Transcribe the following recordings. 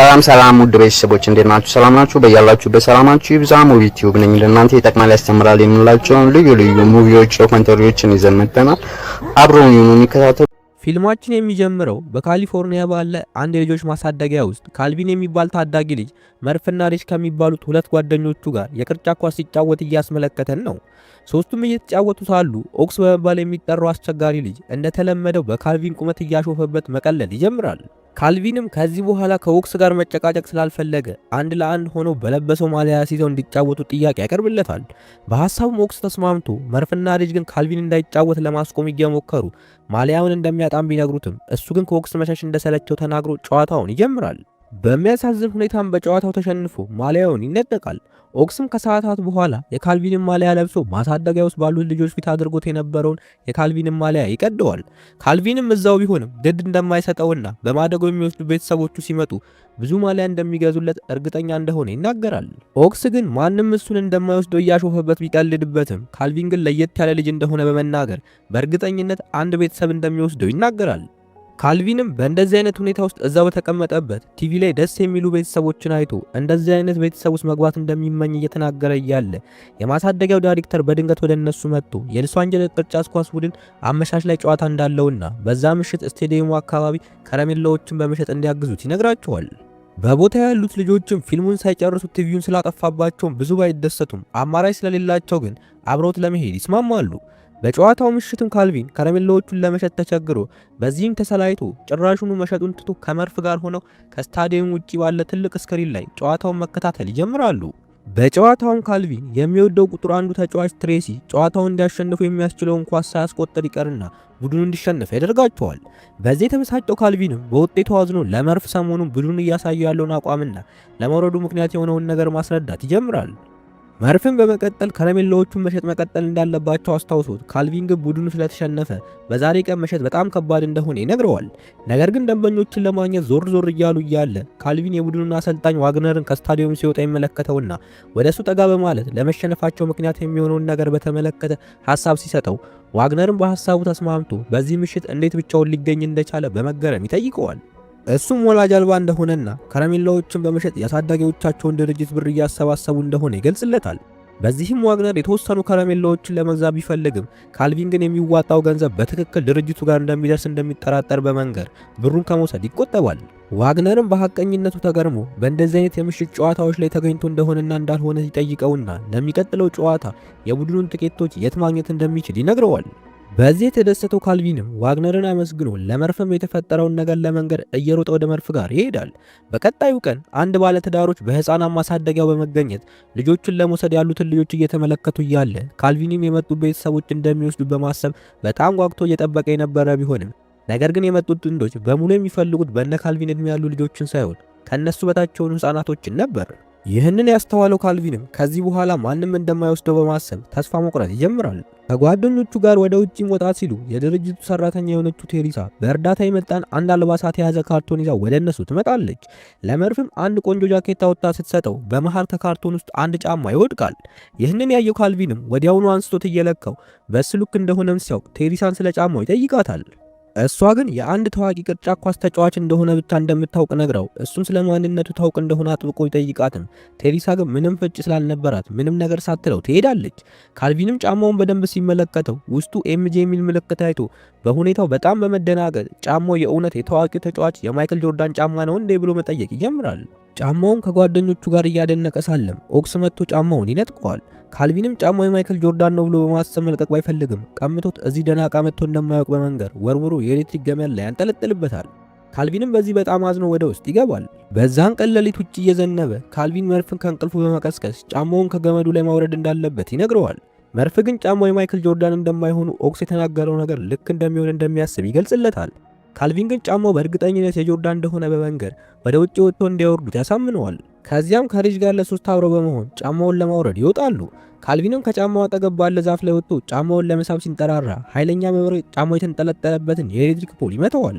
ሰላም ውድ ቤተሰቦች እንዴት ናችሁ? ሰላም ናችሁ? በያላችሁበት ሰላማችሁ ይብዛ። ሙቪ ቲዩብ ነኝ። ለእናንተ ይጠቅማል ያስተምራል የምንላቸውን ልዩ ልዩ ሙቪዎች ዶክመንተሪዎችን ይዘን መጥተናል። አብረውን ይሁኑ የሚከታተሉ። ፊልማችን የሚጀምረው በካሊፎርኒያ ባለ አንድ የልጆች ማሳደጊያ ውስጥ ካልቪን የሚባል ታዳጊ ልጅ መርፍና ሪች ከሚባሉት ሁለት ጓደኞቹ ጋር የቅርጫት ኳስ ሲጫወት እያስመለከተን ነው። ሶስቱም እየተጫወቱ ሳሉ ኦክስ በመባል የሚጠራው አስቸጋሪ ልጅ እንደተለመደው በካልቪን ቁመት እያሾፈበት መቀለል ይጀምራል። ካልቪንም ከዚህ በኋላ ከኦክስ ጋር መጨቃጨቅ ስላልፈለገ አንድ ለአንድ ሆነው በለበሰው ማሊያ ሲዘው እንዲጫወቱ ጥያቄ ያቀርብለታል። በሐሳቡም ኦክስ ተስማምቶ መርፍና ሪች ግን ካልቪን እንዳይጫወት ለማስቆም እየሞከሩ ማሊያውን እንደሚያጣም ቢነግሩትም እሱ ግን ከኦክስ መሸሽ እንደሰለቸው ተናግሮ ጨዋታውን ይጀምራል። በሚያሳዝን ሁኔታም በጨዋታው ተሸንፎ ማሊያውን ይነጠቃል። ኦክስም ከሰዓታት በኋላ የካልቪንን ማሊያ ለብሶ ማሳደጊያ ውስጥ ባሉት ልጆች ፊት አድርጎት የነበረውን የካልቪንን ማሊያ ይቀደዋል። ካልቪንም እዛው ቢሆንም ድድ እንደማይሰጠውና በማደጎ የሚወስዱ ቤተሰቦቹ ሲመጡ ብዙ ማሊያ እንደሚገዙለት እርግጠኛ እንደሆነ ይናገራል። ኦክስ ግን ማንም እሱን እንደማይወስደው እያሾፈበት ቢቀልድበትም ካልቪን ግን ለየት ያለ ልጅ እንደሆነ በመናገር በእርግጠኝነት አንድ ቤተሰብ እንደሚወስደው ይናገራል። ካልቪንም በእንደዚህ አይነት ሁኔታ ውስጥ እዛው በተቀመጠበት ቲቪ ላይ ደስ የሚሉ ቤተሰቦችን አይቶ እንደዚህ አይነት ቤተሰብ ውስጥ መግባት እንደሚመኝ እየተናገረ እያለ የማሳደጊያው ዳይሬክተር በድንገት ወደ እነሱ መጥቶ የሎስ አንጀለስ ቅርጫት ኳስ ቡድን አመሻሽ ላይ ጨዋታ እንዳለውና በዛ ምሽት ስቴዲየሙ አካባቢ ከረሜላዎችን በመሸጥ እንዲያግዙት ይነግራቸዋል። በቦታ ያሉት ልጆችም ፊልሙን ሳይጨርሱ ቲቪውን ስላጠፋባቸውም ብዙ ባይደሰቱም አማራጭ ስለሌላቸው ግን አብረውት ለመሄድ ይስማማሉ። በጨዋታው ምሽትም ካልቪን ከረሜላዎቹን ለመሸጥ ተቸግሮ በዚህም ተሰላይቶ ጭራሹኑ መሸጡን ትቶ ከመርፍ ጋር ሆነው ከስታዲየም ውጪ ባለ ትልቅ ስክሪን ላይ ጨዋታውን መከታተል ይጀምራሉ። በጨዋታውም ካልቪን የሚወደው ቁጥር አንዱ ተጫዋች ትሬሲ ጨዋታውን እንዲያሸንፉ የሚያስችለውን ኳስ ሳያስቆጥር ይቀርና ቡድኑ እንዲሸነፍ ያደርጋቸዋል። በዚህ የተበሳጨው ካልቪንም በውጤቱ አዝኖ ለመርፍ ሰሞኑን ቡድኑ እያሳየው ያለውን አቋምና ለመውረዱ ምክንያት የሆነውን ነገር ማስረዳት ይጀምራል። መርፍን በመቀጠል ከረሜላዎቹን መሸጥ መቀጠል እንዳለባቸው አስታውሶት ካልቪን ግን ቡድኑ ስለተሸነፈ በዛሬ ቀን መሸጥ በጣም ከባድ እንደሆነ ይነግረዋል። ነገር ግን ደንበኞችን ለማግኘት ዞር ዞር እያሉ እያለ ካልቪን የቡድኑን አሰልጣኝ ዋግነርን ከስታዲየም ሲወጣ ይመለከተውና ወደ እሱ ጠጋ በማለት ለመሸነፋቸው ምክንያት የሚሆነውን ነገር በተመለከተ ሀሳብ ሲሰጠው ዋግነርን በሀሳቡ ተስማምቶ በዚህ ምሽት እንዴት ብቻውን ሊገኝ እንደቻለ በመገረም ይጠይቀዋል። እሱም ወላጅ አልባ እንደሆነና ከረሜላዎችን በመሸጥ የአሳዳጊዎቻቸውን ድርጅት ብር እያሰባሰቡ እንደሆነ ይገልጽለታል። በዚህም ዋግነር የተወሰኑ ከረሜላዎችን ለመግዛት ቢፈልግም ካልቪን ግን የሚዋጣው ገንዘብ በትክክል ድርጅቱ ጋር እንደሚደርስ እንደሚጠራጠር በመንገር ብሩን ከመውሰድ ይቆጠባል። ዋግነርም በሐቀኝነቱ ተገርሞ በእንደዚህ አይነት የምሽት ጨዋታዎች ላይ ተገኝቶ እንደሆነና እንዳልሆነ ሲጠይቀውና ለሚቀጥለው ጨዋታ የቡድኑን ትኬቶች የት ማግኘት እንደሚችል ይነግረዋል። በዚህ የተደሰተው ካልቪንም ዋግነርን አመስግኖ ለመርፍም የተፈጠረውን ነገር ለመንገር እየሮጠ ወደ መርፍ ጋር ይሄዳል። በቀጣዩ ቀን አንድ ባለትዳሮች በህፃናት ማሳደጊያው በመገኘት ልጆቹን ለመውሰድ ያሉትን ልጆች እየተመለከቱ እያለ ካልቪንም የመጡት ቤተሰቦች እንደሚወስዱ በማሰብ በጣም ጓጉቶ እየጠበቀ የነበረ ቢሆንም ነገር ግን የመጡት ጥንዶች በሙሉ የሚፈልጉት በእነ ካልቪን እድሜ ያሉ ልጆችን ሳይሆን ከነሱ በታች የሆኑ ህፃናቶችን ነበር። ይህንን ያስተዋለው ካልቪንም ከዚህ በኋላ ማንም እንደማይወስደው በማሰብ ተስፋ መቁረጥ ይጀምራል። ከጓደኞቹ ጋር ወደ ውጪ መውጣት ሲሉ የድርጅቱ ሰራተኛ የሆነችው ቴሪሳ በእርዳታ የመጣን አንድ አልባሳት የያዘ ካርቶን ይዛ ወደ እነሱ ትመጣለች። ለመርፍም አንድ ቆንጆ ጃኬት አውጥታ ስትሰጠው በመሃል ከካርቶን ውስጥ አንድ ጫማ ይወድቃል። ይህንን ያየው ካልቪንም ወዲያውኑ አንስቶት እየለካው በስሉክ እንደሆነም ሲያውቅ ቴሪሳን ስለ ጫማው ይጠይቃታል። እሷ ግን የአንድ ታዋቂ ቅርጫት ኳስ ተጫዋች እንደሆነ ብቻ እንደምታውቅ ነግረው እሱን ስለ ማንነቱ ታውቅ እንደሆነ አጥብቆ ይጠይቃትም። ቴሪሳ ግን ምንም ፍንጭ ስላልነበራት ምንም ነገር ሳትለው ትሄዳለች። ካልቪንም ጫማውን በደንብ ሲመለከተው ውስጡ ኤምጄ የሚል ምልክት አይቶ በሁኔታው በጣም በመደናገጥ ጫማው የእውነት የታዋቂው ተጫዋች የማይክል ጆርዳን ጫማ ነው እንዴ ብሎ መጠየቅ ይጀምራል። ጫማውን ከጓደኞቹ ጋር እያደነቀ ሳለም ኦክስ መጥቶ ጫማውን ይነጥቀዋል። ካልቪንም ጫማው የማይክል ጆርዳን ነው ብሎ በማሰብ መልቀቅ ባይፈልግም ቀምቶት እዚህ ደህና ዕቃ መጥቶ እንደማያውቅ በመንገር ወርውሮ የኤሌክትሪክ ገመድ ላይ ያንጠለጥልበታል። ካልቪንም በዚህ በጣም አዝኖ ወደ ውስጥ ይገባል። በዛን ቀን ሌሊት ውጭ እየዘነበ ካልቪን መርፍን ከእንቅልፉ በመቀስቀስ ጫማውን ከገመዱ ላይ ማውረድ እንዳለበት ይነግረዋል። መርፍ ግን ጫማው የማይክል ጆርዳን እንደማይሆኑ ኦክስ የተናገረው ነገር ልክ እንደሚሆን እንደሚያስብ ይገልጽለታል። ካልቪን ግን ጫማው በእርግጠኝነት የጆርዳን እንደሆነ በመንገር ወደ ውጭ ወጥቶ እንዲያወርዱት ያሳምነዋል። ከዚያም ከሪች ጋር ለሶስት አብረው በመሆን ጫማውን ለማውረድ ይወጣሉ። ካልቪንም ከጫማው አጠገብ ባለ ዛፍ ላይ ወጥቶ ጫማውን ለመሳብ ሲንጠራራ ኃይለኛ መብረቅ ጫማው የተንጠለጠለበትን የኤሌክትሪክ ፖል ይመታዋል።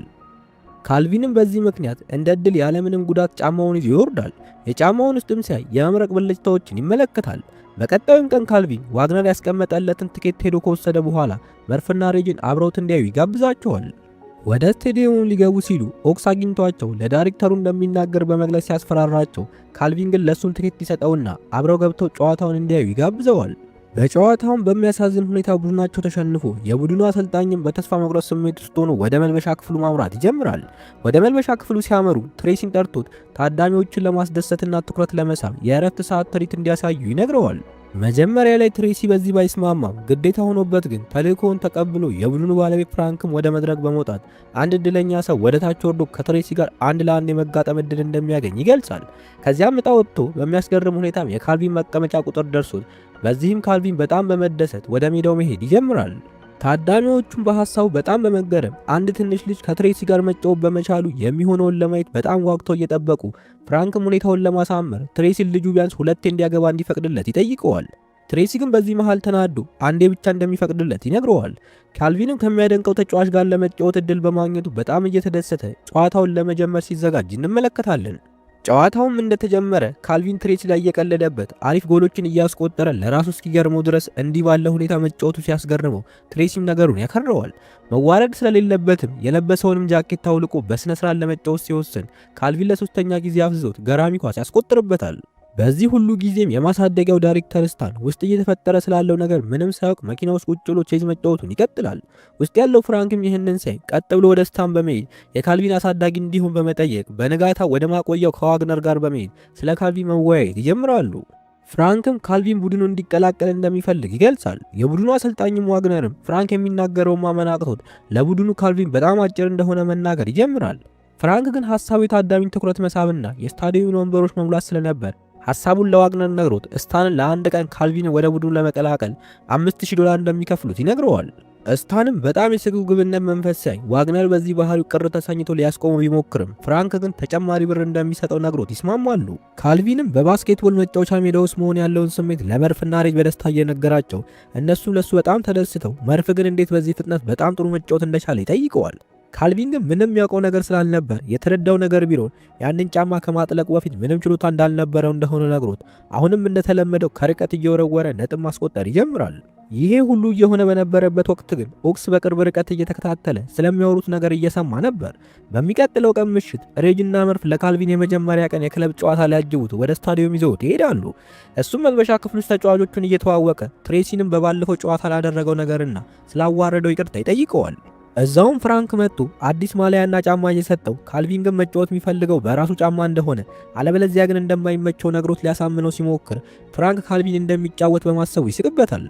ካልቪንም በዚህ ምክንያት እንደ እድል ያለምንም ጉዳት ጫማውን ይዞ ይወርዳል። የጫማውን ውስጥም ሲያይ የመብረቅ ብልጭታዎችን ይመለከታል። በቀጣዩም ቀን ካልቪን ዋግነር ያስቀመጠለትን ትኬት ሄዶ ከወሰደ በኋላ መርፍና ሬጅን አብረውት እንዲያዩ ይጋብዛቸዋል። ወደ ስቴዲየሙ ሊገቡ ሲሉ ኦክስ አግኝቷቸው ለዳይሬክተሩ እንደሚናገር በመግለጽ ሲያስፈራራቸው፣ ካልቪን ግን ለሱም ትኬት ይሰጠውና አብረው ገብተው ጨዋታውን እንዲያዩ ይጋብዘዋል። በጨዋታውም በሚያሳዝን ሁኔታ ቡድናቸው ተሸንፎ የቡድኑ አሰልጣኝም በተስፋ መቁረጥ ስሜት ውስጥ ሆኖ ወደ መልበሻ ክፍሉ ማምራት ይጀምራል። ወደ መልበሻ ክፍሉ ሲያመሩ ትሬሲን ጠርቶት ታዳሚዎችን ለማስደሰትና ትኩረት ለመሳብ የእረፍት ሰዓት ትርኢት እንዲያሳዩ ይነግረዋል። መጀመሪያ ላይ ትሬሲ በዚህ ባይስማማም ግዴታ ሆኖበት ግን ተልእኮውን ተቀብሎ የቡድኑ ባለቤት ፍራንክም ወደ መድረክ በመውጣት አንድ እድለኛ ሰው ወደ ታች ወርዶ ከትሬሲ ጋር አንድ ለአንድ የመጋጠም እድል እንደሚያገኝ ይገልጻል። ከዚያም እጣ ወጥቶ በሚያስገርም ሁኔታም የካልቪን መቀመጫ ቁጥር ደርሶት በዚህም ካልቪን በጣም በመደሰት ወደ ሜዳው መሄድ ይጀምራል። ታዳሚዎቹም በሐሳቡ በጣም በመገረም አንድ ትንሽ ልጅ ከትሬሲ ጋር መጫወት በመቻሉ የሚሆነውን ለማየት በጣም ጓጉተው እየጠበቁ ፍራንክም ሁኔታውን ለማሳመር ትሬሲን ልጁ ቢያንስ ሁለቴ እንዲያገባ እንዲፈቅድለት ይጠይቀዋል። ትሬሲ ግን በዚህ መሃል ተናዶ አንዴ ብቻ እንደሚፈቅድለት ይነግረዋል። ካልቪንም ከሚያደንቀው ተጫዋች ጋር ለመጫወት እድል በማግኘቱ በጣም እየተደሰተ ጨዋታውን ለመጀመር ሲዘጋጅ እንመለከታለን። ጨዋታውም እንደተጀመረ ካልቪን ትሬሲ ላይ እየቀለደበት አሪፍ ጎሎችን እያስቆጠረ ለራሱ እስኪገርመው ድረስ እንዲህ ባለ ሁኔታ መጫወቱ ሲያስገርመው ትሬሲም ነገሩን ያከረዋል። መዋረድ ስለሌለበትም የለበሰውንም ጃኬት አውልቆ በስነ ስርዓት ለመጫወት ሲወስን ካልቪን ለሶስተኛ ጊዜ አፍዝዞት ገራሚ ኳስ ያስቆጥርበታል። በዚህ ሁሉ ጊዜም የማሳደጊያው ዳይሬክተር ስታን ውስጥ እየተፈጠረ ስላለው ነገር ምንም ሳያውቅ መኪና ውስጥ ቁጭ ብሎ ቼዝ መጫወቱን ይቀጥላል። ውስጥ ያለው ፍራንክም ይህንን ሳይ ቀጥ ብሎ ወደ ስታን በመሄድ የካልቪን አሳዳጊ እንዲሁም በመጠየቅ በንጋታ ወደ ማቆያው ከዋግነር ጋር በመሄድ ስለ ካልቪን መወያየት ይጀምራሉ። ፍራንክም ካልቪን ቡድኑ እንዲቀላቀል እንደሚፈልግ ይገልጻል። የቡድኑ አሰልጣኝም ዋግነርም ፍራንክ የሚናገረውን ማመን አቅቶት ለቡድኑ ካልቪን በጣም አጭር እንደሆነ መናገር ይጀምራል። ፍራንክ ግን ሐሳቡ የታዳሚን ትኩረት መሳብና የስታዲየሙን ወንበሮች መሙላት ስለነበር ሐሳቡን ለዋግነር ነግሮት ስታንን ለአንድ ቀን ካልቪን ወደ ቡድኑ ለመቀላቀል $5000 እንደሚከፍሉት ይነግረዋል። ስታንም በጣም የስግብግብነት መንፈስ ሲያይ ዋግነር በዚህ ባህሪው ቅር ተሰኝቶ ሊያስቆመው ቢሞክርም ፍራንክ ግን ተጨማሪ ብር እንደሚሰጠው ነግሮት ይስማማሉ። ካልቪንም በባስኬትቦል መጫወቻ ሜዳ ውስጥ መሆን ያለውን ስሜት ለመርፍና ሬጅ በደስታ እየነገራቸው እነሱም ለሱ በጣም ተደስተው መርፍ ግን እንዴት በዚህ ፍጥነት በጣም ጥሩ መጫወት እንደቻለ ይጠይቀዋል። ካልቪን ግን ምንም ያውቀው ነገር ስላልነበር የተረዳው ነገር ቢሆን ያንን ጫማ ከማጥለቁ በፊት ምንም ችሎታ እንዳልነበረው እንደሆነ ነግሮት አሁንም እንደተለመደው ከርቀት እየወረወረ ነጥብ ማስቆጠር ይጀምራል። ይሄ ሁሉ እየሆነ በነበረበት ወቅት ግን ኦክስ በቅርብ ርቀት እየተከታተለ ስለሚያወሩት ነገር እየሰማ ነበር። በሚቀጥለው ቀን ምሽት ሬጅና መርፍ ለካልቪን የመጀመሪያ ቀን የክለብ ጨዋታ ሊያጅቡት ወደ ስታዲየም ይዘውት ይሄዳሉ። እሱም መልበሻ ክፍል ውስጥ ተጫዋቾቹን እየተዋወቀ ትሬሲንም በባለፈው ጨዋታ ላደረገው ነገርና ስላዋረደው ይቅርታ ይጠይቀዋል። እዛውም ፍራንክ መጥቶ አዲስ ማሊያና ጫማ እየሰጠው ካልቪን ግን መጫወት የሚፈልገው በራሱ ጫማ እንደሆነ አለበለዚያ ግን እንደማይመቸው ነግሮት ሊያሳምነው ሲሞክር ፍራንክ ካልቪን እንደሚጫወት በማሰቡ ይስቅበታል።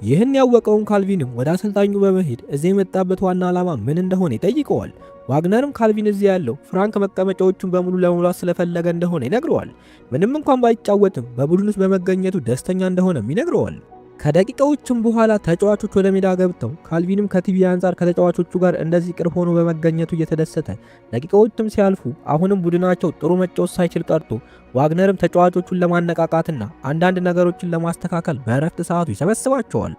ይህን ያወቀውን ካልቪንም ወደ አሰልጣኙ በመሄድ እዚህ የመጣበት ዋና ዓላማ ምን እንደሆነ ይጠይቀዋል። ዋግነርም ካልቪን እዚህ ያለው ፍራንክ መቀመጫዎቹን በሙሉ ለመሙላት ስለፈለገ እንደሆነ ይነግረዋል። ምንም እንኳን ባይጫወትም በቡድን ውስጥ በመገኘቱ ደስተኛ እንደሆነም ይነግረዋል። ከደቂቃዎችም በኋላ ተጫዋቾች ወደ ሜዳ ገብተው ካልቪንም ከቲቪ አንጻር ከተጫዋቾቹ ጋር እንደዚህ ቅርብ ሆኖ በመገኘቱ እየተደሰተ ደቂቃዎችም ሲያልፉ አሁንም ቡድናቸው ጥሩ መጫወት ሳይችል ቀርቶ ዋግነርም ተጫዋቾቹን ለማነቃቃትና አንዳንድ ነገሮችን ለማስተካከል በእረፍት ሰዓቱ ይሰበስባቸዋል።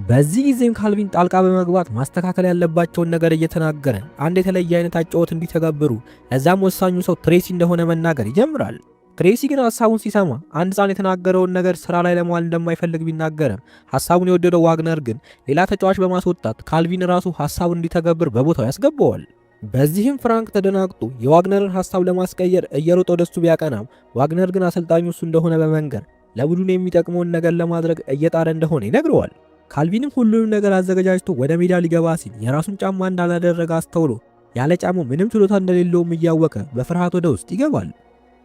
በዚህ ጊዜም ካልቪን ጣልቃ በመግባት ማስተካከል ያለባቸውን ነገር እየተናገረ አንድ የተለየ አይነት አጫወት እንዲተገብሩ ለዛም ወሳኙ ሰው ትሬሲ እንደሆነ መናገር ይጀምራል። ትሬሲ ግን ሐሳቡን ሲሰማ አንድ ሕፃን የተናገረውን ነገር ስራ ላይ ለመዋል እንደማይፈልግ ቢናገርም ሐሳቡን የወደደው ዋግነር ግን ሌላ ተጫዋች በማስወጣት ካልቪን ራሱ ሐሳቡን እንዲተገብር በቦታው ያስገባዋል። በዚህም ፍራንክ ተደናግጦ የዋግነርን ሐሳብ ለማስቀየር እየሮጠ ወደሱ ቢያቀናም ዋግነር ግን አሰልጣኙ እሱ እንደሆነ በመንገር ለቡድኑ የሚጠቅመውን ነገር ለማድረግ እየጣረ እንደሆነ ይነግረዋል። ካልቪንም ሁሉንም ነገር አዘገጃጅቶ ወደ ሜዳ ሊገባ ሲል የራሱን ጫማ እንዳላደረገ አስተውሎ ያለ ጫማው ምንም ችሎታ እንደሌለውም እያወቀ በፍርሃት ወደ ውስጥ ይገባል።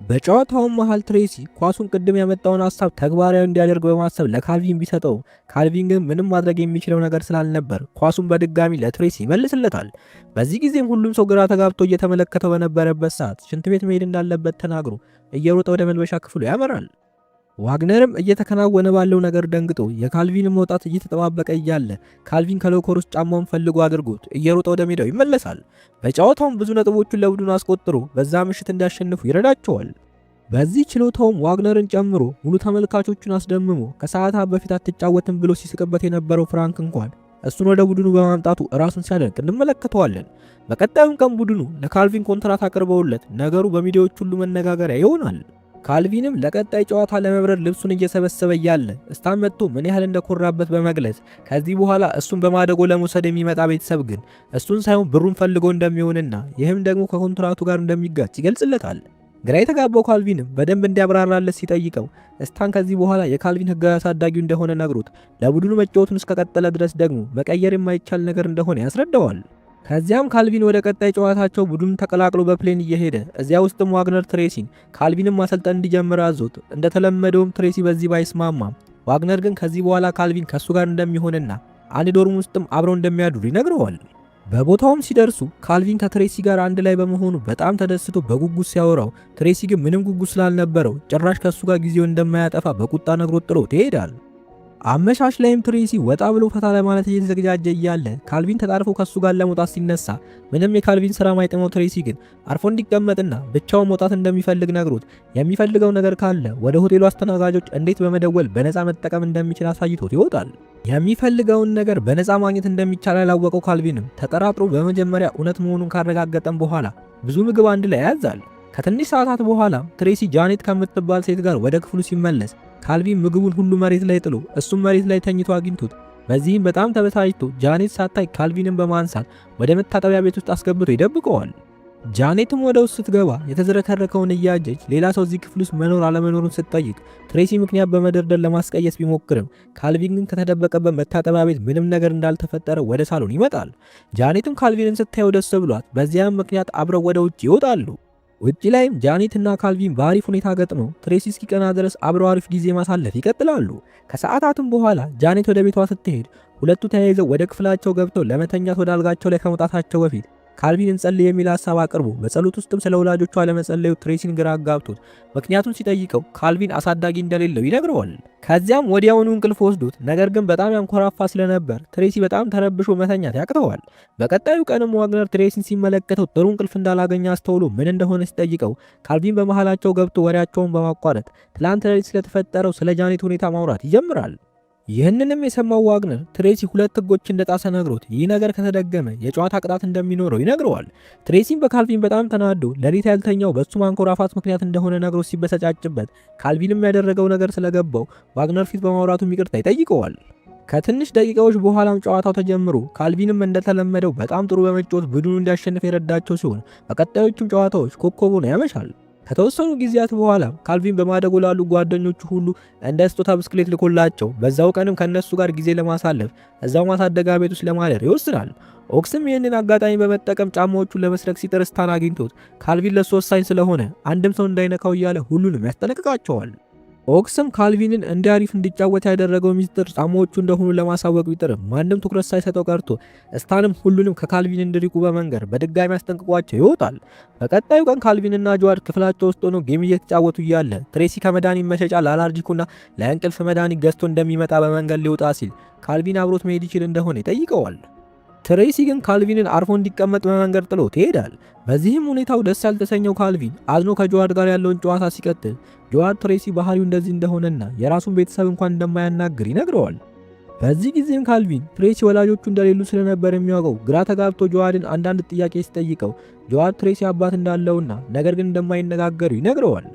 በጨዋታውም መሃል ትሬሲ ኳሱን ቅድም ያመጣውን ሐሳብ ተግባራዊ እንዲያደርግ በማሰብ ለካልቪን ቢሰጠው ካልቪን ግን ምንም ማድረግ የሚችለው ነገር ስላልነበር ኳሱን በድጋሚ ለትሬሲ ይመልስለታል። በዚህ ጊዜም ሁሉም ሰው ግራ ተጋብቶ እየተመለከተው በነበረበት ሰዓት ሽንት ቤት መሄድ እንዳለበት ተናግሮ እየሮጠ ወደ መልበሻ ክፍሉ ያመራል። ዋግነርም እየተከናወነ ባለው ነገር ደንግጦ የካልቪን መውጣት እየተጠባበቀ እያለ ካልቪን ከሎከር ውስጥ ጫማውን ፈልጎ አድርጎት እየሮጠ ወደ ሜዳው ይመለሳል። በጨዋታውም ብዙ ነጥቦችን ለቡድኑ አስቆጥሮ በዛ ምሽት እንዲያሸንፉ ይረዳቸዋል። በዚህ ችሎታውም ዋግነርን ጨምሮ ሙሉ ተመልካቾቹን አስደምሞ ከሰዓታት በፊት አትጫወትም ብሎ ሲስቅበት የነበረው ፍራንክ እንኳን እሱን ወደ ቡድኑ በማምጣቱ ራሱን ሲያደንቅ እንመለከተዋለን። በቀጣዩም ቀን ቡድኑ ለካልቪን ኮንትራት አቅርበውለት ነገሩ በሚዲያዎች ሁሉ መነጋገሪያ ይሆናል። ካልቪንም ለቀጣይ ጨዋታ ለመብረር ልብሱን እየሰበሰበ እያለ ስታን መጥቶ ምን ያህል እንደኮራበት በመግለጽ ከዚህ በኋላ እሱን በማደጎ ለመውሰድ የሚመጣ ቤተሰብ ግን እሱን ሳይሆን ብሩን ፈልጎ እንደሚሆንና ይህም ደግሞ ከኮንትራቱ ጋር እንደሚጋጭ ይገልጽለታል። ግራ የተጋባው ካልቪንም በደንብ እንዲያብራራለት ሲጠይቀው ስታን ከዚህ በኋላ የካልቪን ህጋዊ አሳዳጊው እንደሆነ ነግሮት ለቡድኑ መጫወቱን እስከቀጠለ ድረስ ደግሞ መቀየር የማይቻል ነገር እንደሆነ ያስረዳዋል። ከዚያም ካልቪን ወደ ቀጣይ ጨዋታቸው ቡድኑን ተቀላቅሎ በፕሌን እየሄደ እዚያ ውስጥም ዋግነር ትሬሲን ካልቪንን ማሰልጠን እንዲጀምር አዞት እንደተለመደውም ትሬሲ በዚህ ባይስማማም ዋግነር ግን ከዚህ በኋላ ካልቪን ከሱ ጋር እንደሚሆንና አንድ ዶርም ውስጥም አብረው እንደሚያድሩ ይነግረዋል። በቦታውም ሲደርሱ ካልቪን ከትሬሲ ጋር አንድ ላይ በመሆኑ በጣም ተደስቶ በጉጉት ሲያወራው ትሬሲ ግን ምንም ጉጉት ስላልነበረው ጭራሽ ከሱ ጋር ጊዜውን እንደማያጠፋ በቁጣ ነግሮት ጥሎት ይሄዳል። አመሻሽ ላይም ትሬሲ ወጣ ብሎ ፈታ ለማለት እየተዘጋጀ እያለ ካልቪን ተጣርፎ ከሱ ጋር ለመውጣት ሲነሳ ምንም የካልቪን ስራ ማይጠመው ትሬሲ ግን አርፎ እንዲቀመጥና ብቻውን መውጣት እንደሚፈልግ ነግሮት የሚፈልገው ነገር ካለ ወደ ሆቴሉ አስተናጋጆች እንዴት በመደወል በነፃ መጠቀም እንደሚችል አሳይቶት ይወጣል። የሚፈልገውን ነገር በነፃ ማግኘት እንደሚቻል ያላወቀው ካልቪንም ተጠራጥሮ በመጀመሪያ እውነት መሆኑን ካረጋገጠም በኋላ ብዙ ምግብ አንድ ላይ ያዛል። ከትንሽ ሰዓታት በኋላ ትሬሲ ጃኔት ከምትባል ሴት ጋር ወደ ክፍሉ ሲመለስ ካልቪን ምግቡን ሁሉ መሬት ላይ ጥሎ እሱም መሬት ላይ ተኝቶ አግኝቶት በዚህም በጣም ተበሳጭቶ ጃኔት ሳታይ ካልቪንን በማንሳት ወደ መታጠቢያ ቤት ውስጥ አስገብቶ ይደብቀዋል። ጃኔትም ወደ ውስጥ ስትገባ የተዝረከረከውን እያየች ሌላ ሰው እዚህ ክፍል ውስጥ መኖር አለመኖሩን ስትጠይቅ ትሬሲ ምክንያት በመደርደር ለማስቀየስ ቢሞክርም ካልቪን ግን ከተደበቀበት መታጠቢያ ቤት ምንም ነገር እንዳልተፈጠረ ወደ ሳሎን ይመጣል። ጃኔትም ካልቪንን ስታየው ደስ ብሏት በዚያም ምክንያት አብረው ወደ ውጭ ይወጣሉ። ውጭ ላይም ጃኔት እና ካልቪን በአሪፍ ሁኔታ ገጥመው ትሬሲ እስኪቀና ድረስ አብረው አሪፍ ጊዜ ማሳለፍ ይቀጥላሉ። ከሰዓታትም በኋላ ጃኔት ወደ ቤቷ ስትሄድ ሁለቱ ተያይዘው ወደ ክፍላቸው ገብተው ለመተኛት ወደ አልጋቸው ላይ ከመውጣታቸው በፊት ካልቪን እንጸልይ የሚል ሐሳብ አቅርቦ በጸሎት ውስጥም ስለ ወላጆቿ ለመጸለዩ ትሬሲን ግራ አጋብቶት ምክንያቱም ሲጠይቀው ካልቪን አሳዳጊ እንደሌለው ይነግረዋል። ከዚያም ወዲያውኑ እንቅልፍ ወስዶት ነገር ግን በጣም ያንኮራፋ ስለነበር ትሬሲ በጣም ተረብሾ መተኛት ያቅተዋል። በቀጣዩ ቀንም ዋግነር ትሬሲን ሲመለከተው ጥሩ እንቅልፍ እንዳላገኘ አስተውሎ ምን እንደሆነ ሲጠይቀው ካልቪን በመሃላቸው ገብቶ ወሬያቸውን በማቋረጥ ትላንት ሌሊት ስለተፈጠረው ስለ ጃኔት ሁኔታ ማውራት ይጀምራል። ይህንንም የሰማው ዋግነር ትሬሲ ሁለት ህጎች እንደጣሰ ነግሮት ይህ ነገር ከተደገመ የጨዋታ ቅጣት እንደሚኖረው ይነግረዋል። ትሬሲም በካልቪን በጣም ተናዶ ሌሊት ያልተኛው በሱ ማንኮራፋት ምክንያት እንደሆነ ነግሮት ሲበሰጫጭበት ካልቪንም ያደረገው ነገር ስለገባው ዋግነር ፊት በማውራቱ ይቅርታ ይጠይቀዋል። ከትንሽ ደቂቃዎች በኋላም ጨዋታው ተጀምሮ ካልቪንም እንደተለመደው በጣም ጥሩ በመጫወት ቡድኑ እንዲያሸንፍ የረዳቸው ሲሆን በቀጣዮቹም ጨዋታዎች ኮከብ ሆኖ ያመሻል። ከተወሰኑ ጊዜያት በኋላ ካልቪን በማደጎ ላሉ ጓደኞቹ ሁሉ እንደ ስጦታ ብስክሌት ልኮላቸው በዛው ቀንም ከነሱ ጋር ጊዜ ለማሳለፍ እዛው ማሳደጋ ቤት ውስጥ ለማደር ይወስናል። ኦክስም ይህንን አጋጣሚ በመጠቀም ጫማዎቹን ለመስረቅ ሲጥር ስታን አግኝቶት ካልቪን ለሱ ወሳኝ ስለሆነ አንድም ሰው እንዳይነካው እያለ ሁሉንም ያስጠነቅቃቸዋል። ኦክስም ካልቪንን እንደ አሪፍ እንዲጫወት ያደረገው ሚስጥር ጫማዎቹ እንደሆኑ ለማሳወቅ ቢጥርም ማንም ትኩረት ሳይሰጠው ቀርቶ ስታንም ሁሉንም ከካልቪን እንዲርቁ በመንገር በድጋሚ አስጠንቅቋቸው ይወጣል። በቀጣዩ ቀን ካልቪንና ጆዋድ ክፍላቸው ውስጥ ሆነው ጌም እየተጫወቱ እያለ ትሬሲ ከመድኃኒት መሸጫ ለአላርጂኩና ለእንቅልፍ መድኃኒት ገዝቶ እንደሚመጣ በመንገድ ሊወጣ ሲል ካልቪን አብሮት መሄድ ይችል እንደሆነ ይጠይቀዋል። ትሬሲ ግን ካልቪንን አርፎ እንዲቀመጥ በመንገድ ጥሎት ይሄዳል። በዚህም ሁኔታው ደስ ያልተሰኘው ካልቪን አዝኖ ከጆዋድ ጋር ያለውን ጨዋታ ሲቀጥል ጆዋድ ትሬሲ ባህሪው እንደዚህ እንደሆነና የራሱን ቤተሰብ እንኳን እንደማያናግር ይነግረዋል። በዚህ ጊዜም ካልቪን ትሬሲ ወላጆቹ እንደሌሉ ስለነበር የሚያውቀው ግራ ተጋብቶ ጆዋድን አንዳንድ ጥያቄ ሲጠይቀው ጆዋድ ትሬሲ አባት እንዳለውና ነገር ግን እንደማይነጋገሩ ይነግረዋል።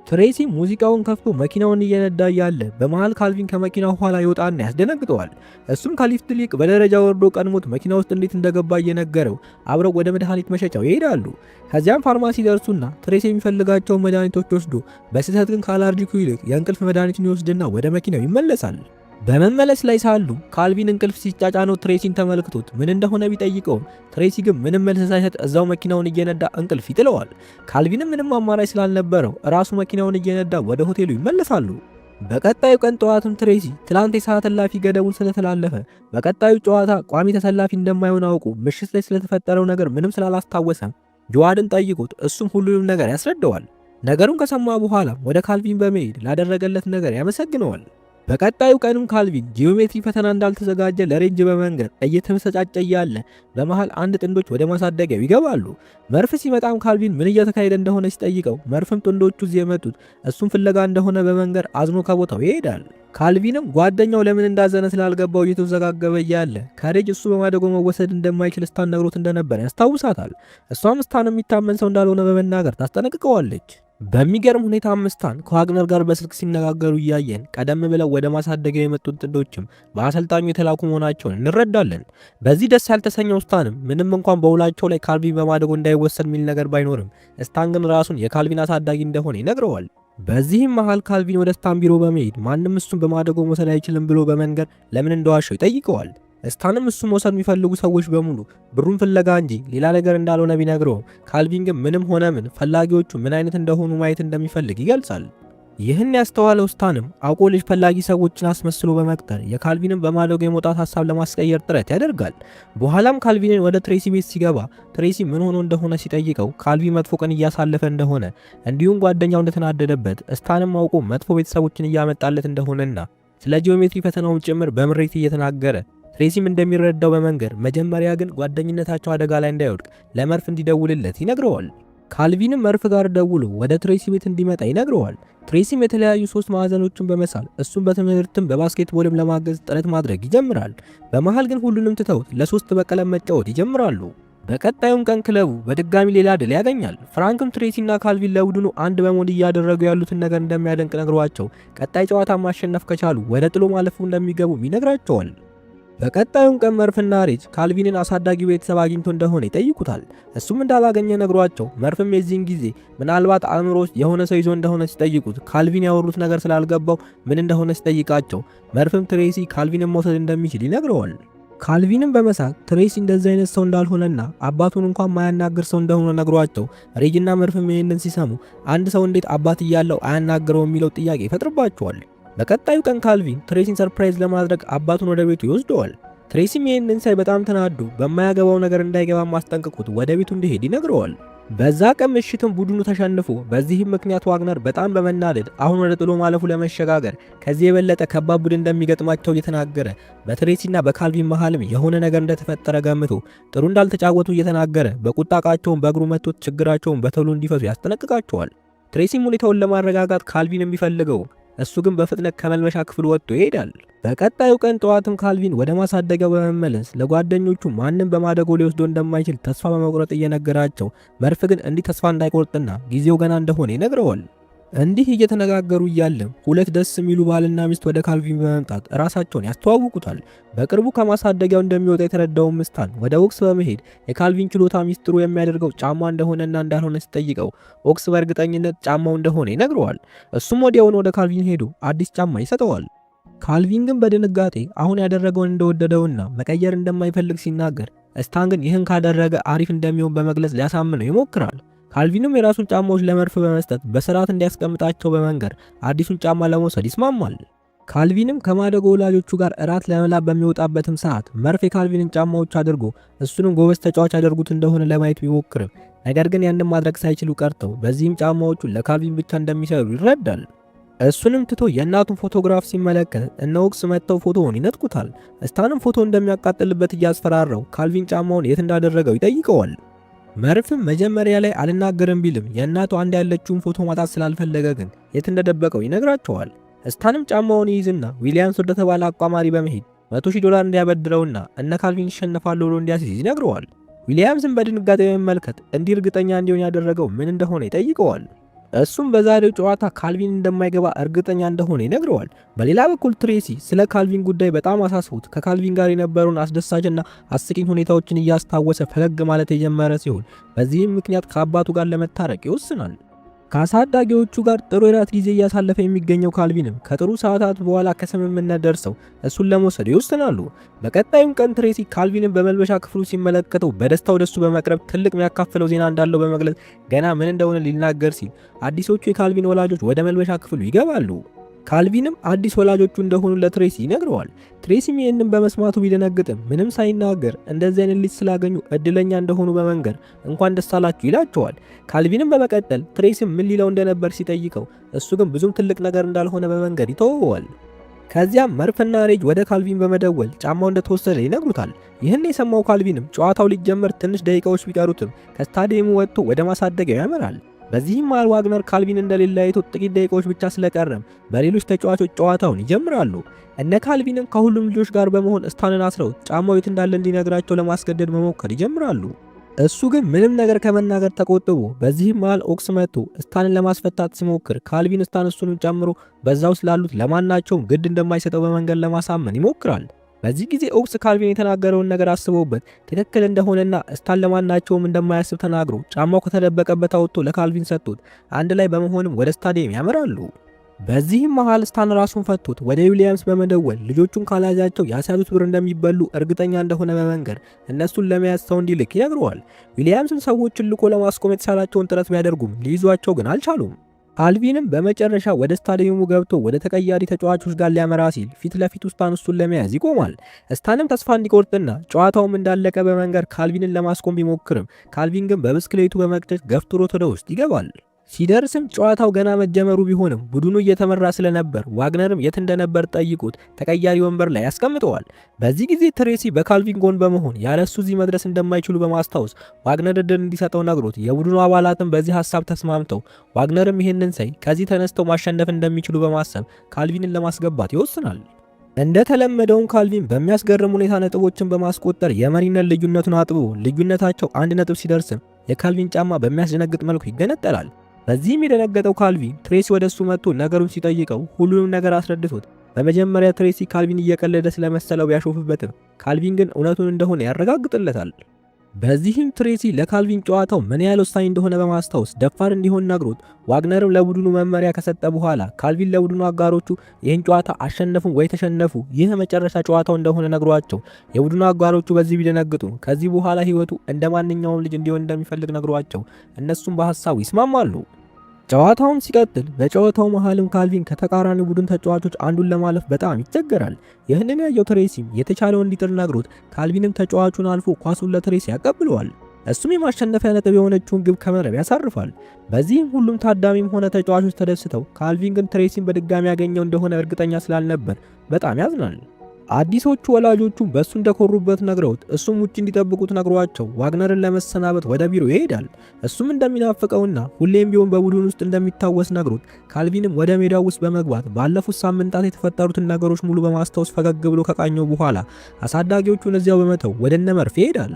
ትሬሲ ሙዚቃውን ከፍቶ መኪናውን እየነዳ ያለ በመሃል ካልቪን ከመኪናው ኋላ ይወጣና ያስደነግጠዋል። እሱም ከሊፍት ሊቅ በደረጃ ወርዶ ቀድሞት መኪና ውስጥ እንዴት እንደገባ እየነገረው አብረው ወደ መድኃኒት መሸጫው ይሄዳሉ። ከዚያም ፋርማሲ ደርሱና ትሬሲ የሚፈልጋቸውን መድኃኒቶች ወስዶ በስህተት ግን ከአላርጂኩ ይልቅ የእንቅልፍ መድኃኒቱን ይወስድና ወደ መኪናው ይመለሳል። በመመለስ ላይ ሳሉ ካልቪን እንቅልፍ ሲጫጫነው ትሬሲን ተመልክቶት ምን እንደሆነ ቢጠይቀውም ትሬሲ ግን ምንም መልስ ሳይሰጥ እዛው መኪናውን እየነዳ እንቅልፍ ይጥለዋል። ካልቪንም ምንም አማራጭ ስላልነበረው ራሱ መኪናውን እየነዳ ወደ ሆቴሉ ይመለሳሉ። በቀጣዩ ቀን ጠዋትም ትሬሲ ትላንት የሰዓት እላፊ ገደቡን ስለተላለፈ በቀጣዩ ጨዋታ ቋሚ ተሰላፊ እንደማይሆን አውቁ ምሽት ላይ ስለተፈጠረው ነገር ምንም ስላላስታወሰ ጆዋድን ጠይቆት እሱም ሁሉንም ነገር ያስረዳዋል። ነገሩን ከሰማ በኋላ ወደ ካልቪን በመሄድ ላደረገለት ነገር ያመሰግነዋል። በቀጣዩ ቀንም ካልቪን ጂኦሜትሪ ፈተና እንዳልተዘጋጀ ለሬንጅ በመንገር እየተመሰጫጨ ያለ በመሃል አንድ ጥንዶች ወደ ማሳደጊያው ይገባሉ። መርፍ ሲመጣም ካልቪን ምን እየተካሄደ እንደሆነ ሲጠይቀው መርፍም ጥንዶቹ እዚህ የመጡት እሱን ፍለጋ እንደሆነ በመንገር አዝኖ ከቦታው ይሄዳል። ካልቪንም ጓደኛው ለምን እንዳዘነ ስላልገባው እየተዘጋገበ ያለ ከሬጅ እሱ በማደጎ መወሰድ እንደማይችል ስታን ነግሮት እንደነበር ያስታውሳታል። እሷም ስታን የሚታመን ሰው እንዳልሆነ በመናገር ታስጠነቅቀዋለች። በሚገርም ሁኔታ ስታን ከዋግነር ጋር በስልክ ሲነጋገሩ እያየን ቀደም ብለው ወደ ማሳደጊያው የመጡት ጥንዶችም በአሰልጣኙ የተላኩ መሆናቸውን እንረዳለን። በዚህ ደስ ያልተሰኘው ስታንም ምንም እንኳን በውላቸው ላይ ካልቪን በማደጎ እንዳይወሰድ የሚል ነገር ባይኖርም ስታን ግን ራሱን የካልቪን አሳዳጊ እንደሆነ ይነግረዋል። በዚህም መሃል ካልቪን ወደ ስታን ቢሮ በመሄድ ማንም እሱን በማደጎ መውሰድ አይችልም ብሎ በመንገር ለምን እንደዋሸው ይጠይቀዋል። ስታንም እሱ መውሰድ የሚፈልጉ ሰዎች በሙሉ ብሩን ፍለጋ እንጂ ሌላ ነገር እንዳልሆነ ቢነግረውም ካልቪን ግን ምንም ሆነ ምን ፈላጊዎቹ ምን አይነት እንደሆኑ ማየት እንደሚፈልግ ይገልጻል። ይህን ያስተዋለው ስታንም አውቆ ልጅ ፈላጊ ሰዎችን አስመስሎ በመቅጠር የካልቪንን በማደጎ የመውጣት ሀሳብ ለማስቀየር ጥረት ያደርጋል። በኋላም ካልቪንን ወደ ትሬሲ ቤት ሲገባ ትሬሲ ምን ሆኖ እንደሆነ ሲጠይቀው ካልቪን መጥፎ ቀን እያሳለፈ እንደሆነ እንዲሁም ጓደኛው እንደተናደደበት ስታንም አውቆ መጥፎ ቤተሰቦችን እያመጣለት እንደሆነና ስለ ጂኦሜትሪ ፈተናውን ጭምር በምሬት እየተናገረ ትሬሲም እንደሚረዳው በመንገር መጀመሪያ ግን ጓደኝነታቸው አደጋ ላይ እንዳይወድቅ ለመርፍ እንዲደውልለት ይነግረዋል። ካልቪንም መርፍ ጋር ደውሎ ወደ ትሬሲ ቤት እንዲመጣ ይነግረዋል። ትሬሲም የተለያዩ 3 ማዕዘኖችን በመሳል እሱም በትምህርትም በባስኬትቦልም ለማገዝ ጥረት ማድረግ ይጀምራል። በመሃል ግን ሁሉንም ትተውት ለ3 በቀለም መጫወት ይጀምራሉ። በቀጣዩም ቀን ክለቡ በድጋሚ ሌላ ድል ያገኛል። ፍራንክም ትሬሲና ካልቪን ለቡድኑ አንድ በመሆን እያደረጉ ያሉትን ነገር እንደሚያደንቅ ነግሯቸው ቀጣይ ጨዋታ ማሸነፍ ከቻሉ ወደ ጥሎ ማለፉ እንደሚገቡም ይነግራቸዋል። በቀጣዩም ቀን መርፍና ሪች ካልቪንን አሳዳጊ ቤተሰብ አግኝቶ እንደሆነ ይጠይቁታል። እሱም እንዳላገኘ ነግሯቸው መርፍም የዚህን ጊዜ ምናልባት አእምሮ ውስጥ የሆነ ሰው ይዞ እንደሆነ ሲጠይቁት ካልቪን ያወሩት ነገር ስላልገባው ምን እንደሆነ ሲጠይቃቸው መርፍም ትሬሲ ካልቪንን መውሰድ እንደሚችል ይነግረዋል። ካልቪንም በመሳቅ ትሬሲ እንደዚህ አይነት ሰው እንዳልሆነና አባቱን እንኳን ማያናግር ሰው እንደሆነ ነግሯቸው ሪጅና መርፍም ይህንን ሲሰሙ አንድ ሰው እንዴት አባት እያለው አያናግረው የሚለው ጥያቄ ይፈጥርባቸዋል። በቀጣዩ ቀን ካልቪን ትሬሲን ሰርፕራይዝ ለማድረግ አባቱን ወደ ቤቱ ይወስደዋል። ትሬሲም ይህንን ሳይ በጣም ተናዶ በማያገባው ነገር እንዳይገባ ማስጠንቀቁት ወደ ቤቱ እንዲሄድ ይነግረዋል። በዛ ቀን ምሽትም ቡድኑ ተሸንፎ በዚህም ምክንያት ዋግነር በጣም በመናደድ አሁን ወደ ጥሎ ማለፉ ለመሸጋገር ከዚህ የበለጠ ከባድ ቡድን እንደሚገጥማቸው እየተናገረ በትሬሲና በካልቪን መሃልም የሆነ ነገር እንደተፈጠረ ገምቶ ጥሩ እንዳልተጫወቱ እየተናገረ በቁጣ ቃቸውን በእግሩ መቶት ችግራቸውን በቶሎ እንዲፈቱ ያስጠነቅቃቸዋል። ትሬሲም ሁኔታውን ለማረጋጋት ካልቪን የሚፈልገው እሱ ግን በፍጥነት ከመልበሻ ክፍል ወጥቶ ይሄዳል። በቀጣዩ ቀን ጠዋትም ካልቪን ወደ ማሳደጊያው በመመለስ ለጓደኞቹ ማንም በማደጎ ሊወስዶ እንደማይችል ተስፋ በመቁረጥ እየነገራቸው መርፍ ግን እንዲህ ተስፋ እንዳይቆርጥና ጊዜው ገና እንደሆነ ይነግረዋል። እንዲህ እየተነጋገሩ እያለም ሁለት ደስ የሚሉ ባልና ሚስት ወደ ካልቪን በመምጣት ራሳቸውን ያስተዋውቁታል። በቅርቡ ከማሳደጊያው እንደሚወጣ የተረዳው ስታን ወደ ኦክስ በመሄድ የካልቪን ችሎታ ሚስጥሩ የሚያደርገው ጫማ እንደሆነና እንዳልሆነ ሲጠይቀው ኦክስ በእርግጠኝነት ጫማው እንደሆነ ይነግረዋል። እሱም ወዲያውን ወደ ካልቪን ሄዶ አዲስ ጫማ ይሰጠዋል። ካልቪን ግን በድንጋጤ አሁን ያደረገውን እንደወደደውና መቀየር እንደማይፈልግ ሲናገር ስታን ግን ይህን ካደረገ አሪፍ እንደሚሆን በመግለጽ ሊያሳምነው ይሞክራል። ካልቪንም የራሱን ጫማዎች ለመርፍ በመስጠት በስርዓት እንዲያስቀምጣቸው በመንገር አዲሱን ጫማ ለመውሰድ ይስማማል። ካልቪንም ከማደጎ ወላጆቹ ጋር እራት ለመብላት በሚወጣበትም ሰዓት መርፍ የካልቪንን ጫማዎች አድርጎ እሱንም ጎበዝ ተጫዋች ያደርጉት እንደሆነ ለማየት ቢሞክርም ነገር ግን ያንን ማድረግ ሳይችሉ ቀርተው በዚህም ጫማዎቹ ለካልቪን ብቻ እንደሚሰሩ ይረዳል። እሱንም ትቶ የእናቱን ፎቶግራፍ ሲመለከት እነ ኦክስ መጥተው ፎቶውን ይነጥቁታል። ስታንም ፎቶ እንደሚያቃጥልበት እያስፈራራው ካልቪን ጫማውን የት እንዳደረገው ይጠይቀዋል። መርፍም መጀመሪያ ላይ አልናገርም ቢልም የእናቱ አንድ ያለችውን ፎቶ ማጣት ስላልፈለገ ግን የት እንደደበቀው ይነግራቸዋል። ስታንም ጫማውን ይይዝና ዊሊያምስ ወደ ተባለ አቋማሪ በመሄድ $100,000 እንዲያበድረውና እነ ካልቪን ይሸነፋሉ ብሎ እንዲያስይዝ ይነግረዋል። ዊሊያምስም በድንጋጤ በመመልከት እንዲህ እርግጠኛ እንዲሆን ያደረገው ምን እንደሆነ ይጠይቀዋል። እሱም በዛሬው ጨዋታ ካልቪን እንደማይገባ እርግጠኛ እንደሆነ ይነግረዋል። በሌላ በኩል ትሬሲ ስለ ካልቪን ጉዳይ በጣም አሳስቦት ከካልቪን ጋር የነበረውን አስደሳችና አስቂኝ ሁኔታዎችን እያስታወሰ ፈገግ ማለት የጀመረ ሲሆን በዚህም ምክንያት ከአባቱ ጋር ለመታረቅ ይወስናል። ከአሳዳጊዎቹ ጋር ጥሩ የራት ጊዜ እያሳለፈ የሚገኘው ካልቪንም ከጥሩ ሰዓታት በኋላ ከስምምነት ደርሰው እሱን ለመውሰድ ይወስናሉ። በቀጣዩም ቀን ትሬሲ ካልቪንን በመልበሻ ክፍሉ ሲመለከተው በደስታ ወደሱ በመቅረብ ትልቅ የሚያካፍለው ዜና እንዳለው በመግለጽ ገና ምን እንደሆነ ሊናገር ሲል አዲሶቹ የካልቪን ወላጆች ወደ መልበሻ ክፍሉ ይገባሉ። ካልቪንም አዲስ ወላጆቹ እንደሆኑ ለትሬሲ ይነግረዋል። ትሬሲም ይህንን በመስማቱ ቢደነግጥም ምንም ሳይናገር እንደዚህ አይነት ልጅ ስላገኙ እድለኛ እንደሆኑ በመንገር እንኳን ደስ አላችሁ ይላቸዋል። ካልቪንም በመቀጠል ትሬሲም ምን ሊለው እንደነበር ሲጠይቀው እሱ ግን ብዙም ትልቅ ነገር እንዳልሆነ በመንገር ይተወዋል። ከዚያም መርፍና ሬጅ ወደ ካልቪን በመደወል ጫማው እንደተወሰደ ይነግሩታል። ይህን የሰማው ካልቪንም ጨዋታው ሊጀመር ትንሽ ደቂቃዎች ቢቀሩትም ከስታዲየሙ ወጥቶ ወደ ማሳደጊያው ያመራል። በዚህም መሃል ዋግነር ካልቪን እንደሌለ አይቶ ጥቂት ደቂቃዎች ብቻ ስለቀረም በሌሎች ተጫዋቾች ጨዋታውን ይጀምራሉ። እነ ካልቪንም ከሁሉም ልጆች ጋር በመሆን ስታንን አስረው ጫማው የት እንዳለ እንዲነግራቸው ለማስገደድ መሞከር ይጀምራሉ። እሱ ግን ምንም ነገር ከመናገር ተቆጥቦ በዚህም መሃል ኦክስ መጥቶ ስታንን ለማስፈታት ሲሞክር ካልቪን ስታን እሱንም ጨምሮ በዛው ስላሉት ለማናቸውም ግድ እንደማይሰጠው በመንገድ ለማሳመን ይሞክራል። በዚህ ጊዜ ኦክስ ካልቪን የተናገረውን ነገር አስበውበት ትክክል እንደሆነና ስታን ለማናቸውም እንደማያስብ ተናግሮ ጫማው ከተደበቀበት አውጥቶ ለካልቪን ሰጥቶት አንድ ላይ በመሆንም ወደ ስታዲየም ያመራሉ። በዚህም መሃል ስታን ራሱን ፈቶት ወደ ዊሊያምስ በመደወል ልጆቹን ካላያቸው ያስያዙት ብር እንደሚበሉ እርግጠኛ እንደሆነ በመንገር እነሱን ለመያዝ ሰው እንዲልክ ይነግረዋል። ዊሊያምስም ሰዎችን ልኮ ለማስቆም የተቻላቸውን ጥረት ቢያደርጉም ሊይዟቸው ግን አልቻሉም። ካልቪንም በመጨረሻ ወደ ስታዲየሙ ገብቶ ወደ ተቀያሪ ተጫዋቾች ጋር ሊያመራ ሲል ፊት ለፊቱ ስታን እሱን ለመያዝ ይቆማል። ስታንም ተስፋ እንዲቆርጥና ጨዋታውም እንዳለቀ በመንገር ካልቪንን ለማስቆም ቢሞክርም ካልቪን ግን በብስክሌቱ በመቅጨት ገፍትሮት ወደ ውስጥ ይገባል። ሲደርስም ጨዋታው ገና መጀመሩ ቢሆንም ቡድኑ እየተመራ ስለነበር ዋግነርም የት እንደነበር ጠይቆት ተቀያሪ ወንበር ላይ ያስቀምጠዋል። በዚህ ጊዜ ትሬሲ በካልቪን ጎን በመሆን ያለሱ እዚህ መድረስ እንደማይችሉ በማስታወስ ዋግነር እድል እንዲሰጠው ነግሮት የቡድኑ አባላትም በዚህ ሀሳብ ተስማምተው ዋግነርም ይህንን ሳይ ከዚህ ተነስተው ማሸነፍ እንደሚችሉ በማሰብ ካልቪንን ለማስገባት ይወስናል። እንደተለመደውም ካልቪን በሚያስገርም ሁኔታ ነጥቦችን በማስቆጠር የመሪነት ልዩነቱን አጥብቦ ልዩነታቸው 1 ነጥብ ሲደርስም የካልቪን ጫማ በሚያስደነግጥ መልኩ ይገነጠላል። በዚህም የደነገጠው ካልቪን ትሬሲ ወደሱ መጥቶ ነገሩን ሲጠይቀው ሁሉንም ነገር አስረድቶት በመጀመሪያ ትሬሲ ካልቪን እየቀለደ ስለመሰለው ቢያሾፍበትም ካልቪን ግን እውነቱን እንደሆነ ያረጋግጥለታል። በዚህም ትሬሲ ለካልቪን ጨዋታው ምን ያህል ወሳኝ እንደሆነ በማስታወስ ደፋር እንዲሆን ነግሮት ዋግነርም ለቡድኑ መመሪያ ከሰጠ በኋላ ካልቪን ለቡድኑ አጋሮቹ ይህን ጨዋታ አሸነፉ ወይ ተሸነፉ ይህ መጨረሻ ጨዋታው እንደሆነ ነግሯቸው የቡድኑ አጋሮቹ በዚህ ቢደነግጡ ከዚህ በኋላ ህይወቱ እንደማንኛውም ልጅ እንዲሆን እንደሚፈልግ ነግሯቸው እነሱም በሐሳቡ ይስማማሉ። ጨዋታውም ሲቀጥል በጨዋታው መሃልም ካልቪን ከተቃራኒ ቡድን ተጫዋቾች አንዱን ለማለፍ በጣም ይቸገራል። ይህንን ያየው ትሬሲም የተቻለው እንዲጥር ነግሮት ካልቪንም ተጫዋቹን አልፎ ኳሱን ለትሬሲ ያቀብለዋል። እሱም የማሸነፊያ ነጥብ የሆነችውን ግብ ከመረብ ያሳርፋል። በዚህም ሁሉም ታዳሚም ሆነ ተጫዋቾች ተደስተው ካልቪን ግን ትሬሲን በድጋሚ ያገኘው እንደሆነ እርግጠኛ ስላልነበር በጣም ያዝናል። አዲሶቹ ወላጆቹ በሱ እንደኮሩበት ነግረውት እሱም ውጪ እንዲጠብቁት ነግሯቸው ዋግነርን ለመሰናበት ወደ ቢሮ ይሄዳል። እሱም እንደሚናፍቀውና ሁሌም ቢሆን በቡድን ውስጥ እንደሚታወስ ነግሮት ካልቪንም ወደ ሜዳው ውስጥ በመግባት ባለፉት ሳምንታት የተፈጠሩትን ነገሮች ሙሉ በማስታወስ ፈገግ ብሎ ከቃኘው በኋላ አሳዳጊዎቹን እዚያው በመተው ወደ እነ መርፌ ይሄዳል።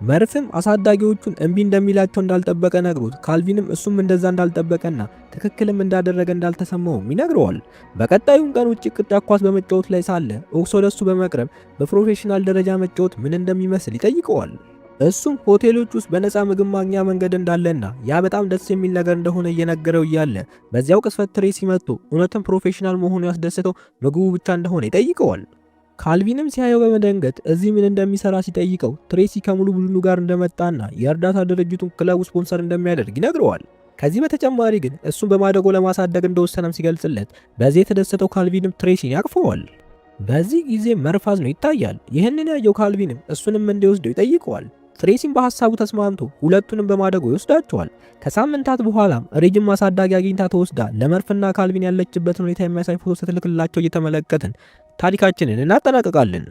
መርፍም አሳዳጊዎቹን እምቢ እንደሚላቸው እንዳልጠበቀ ነግሮት ካልቪንም እሱም እንደዛ እንዳልጠበቀና ትክክልም እንዳደረገ እንዳልተሰማውም ይነግረዋል። በቀጣዩም ቀን ውጪ ቅርጫት ኳስ በመጫወት ላይ ሳለ ኦክስ ወደሱ በመቅረብ በፕሮፌሽናል ደረጃ መጫወት ምን እንደሚመስል ይጠይቀዋል። እሱም ሆቴሎች ውስጥ በነፃ ምግብ ማግኛ መንገድ እንዳለና ያ በጣም ደስ የሚል ነገር እንደሆነ እየነገረው እያለ በዚያው ቅስፈት ትሬሲ መጥቶ እውነትም ፕሮፌሽናል መሆኑ ያስደሰተው ምግቡ ብቻ እንደሆነ ይጠይቀዋል። ካልቪንም ሲያየው በመደንገጥ እዚህ ምን እንደሚሰራ ሲጠይቀው ትሬሲ ከሙሉ ቡድኑ ጋር እንደመጣና የእርዳታ ድርጅቱን ክለቡ ስፖንሰር እንደሚያደርግ ይነግረዋል። ከዚህ በተጨማሪ ግን እሱን በማደጎ ለማሳደግ እንደወሰነም ሲገልጽለት በዚህ የተደሰተው ካልቪንም ትሬሲን ያቅፈዋል። በዚህ ጊዜ መርፋዝ ነው ይታያል። ይህንን ያየው ካልቪንም እሱንም እንዲወስደው ይጠይቀዋል። ትሬሲም በሐሳቡ ተስማምቶ ሁለቱንም በማደጎ ይወስዳቸዋል። ከሳምንታት በኋላም ሬጅም ማሳዳጊ አግኝታ ተወስዳ ለመርፍና ካልቪን ያለችበትን ሁኔታ የሚያሳይ ፎቶ ስትልክላቸው እየተመለከትን ታሪካችንን እናጠናቀቃለን።